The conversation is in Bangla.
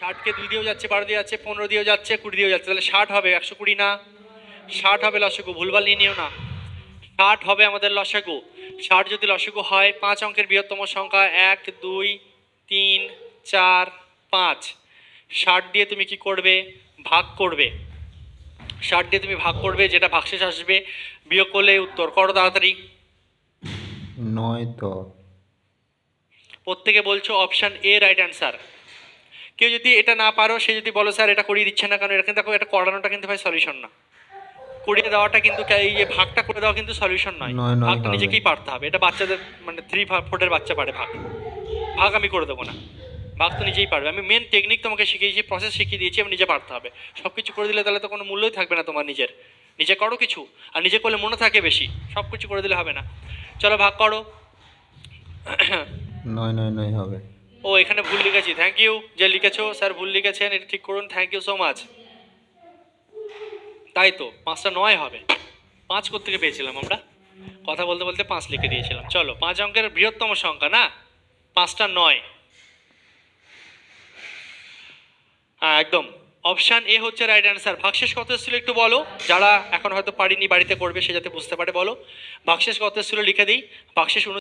60কে 2 দিয়েও যাচ্ছে, 12 দিয়ে যাচ্ছে, 15 দিয়েও যাচ্ছে, 20 দিয়েও যাচ্ছে, তাহলে 60 হবে। 120 না, 60 হবে লসাগু, ভুলভাল নিয়ে নিও না। 60 হবে আমাদের লসাগু। 60 যদি লসাগু হয়, 5 অঙ্কের বৃহত্তম সংখ্যা 1 2 3 4 5। 60 দিয়ে তুমি কি করবে? ভাগ করবে। 60 দিয়ে তুমি ভাগ করবে, যেটা ভাগশেষ আসবে বিয়োগ করলে উত্তর। করো তাড়াতাড়ি। 9 তো। প্রত্যেকে বলছো অপশান এ রাইট অ্যান্সার। কেউ যদি এটা না পারো, সে যদি বলো স্যার এটা করিয়ে দিচ্ছে না, কারণ এটা কিন্তু এটা করানোটা কিন্তু ভাই সলিউশন না। করিয়ে দেওয়াটা কিন্তু, এই যে ভাগটা করে দেওয়া কিন্তু সলিউশন নয়। 9 9 ভাগটা হবে। নিজেকেই পারতে হবে। এটা বাচ্চাদের মানে 3-4 বাচ্চা পারে ভাগ। ভাগ আমি করে দেবো না, ভাগ তো নিজেই পারবে। আমি মেন টেকনিক তোমাকে শিখিয়েছি, প্রসেস শিখিয়ে দিয়েছি, আমি নিজে পারতে হবে। সব কিছু করে দিলে তাহলে তো কোনো মূল্যই থাকবে না তোমার নিজের। নিজে করো কিছু, আর নিজে করলে মনে থাকে বেশি। সব কিছু করে দিলে হবে না। চলো ভাগ করো। 9 9 9 হবে। ও এখানে ভুল লিখেছি, থ্যাংক ইউ যে লিখেছো, স্যার ভুল লিখেছেন, এটা ঠিক করুন, থ্যাংক ইউ সো মাচ। তাই তো 5টা 9 হবে। 5 কোত্থেকে পেয়েছিলাম আমরা? কথা বলতে বলতে 5 লিখে দিয়েছিলাম। চলো, 5 অঙ্কের বৃহত্তম সংখ্যা না, 5টা 9। হ্যাঁ একদম, অপশান এ হচ্ছে রাইট অ্যান্সার। ভাগশেষ কত এসেছিল একটু বলো, যারা এখন হয়তো পারিনি বাড়িতে করবে সে যাতে বুঝতে পারে, বলো ভাগশেষ কত এসেছিল লিখে দিই। ভাগশেষ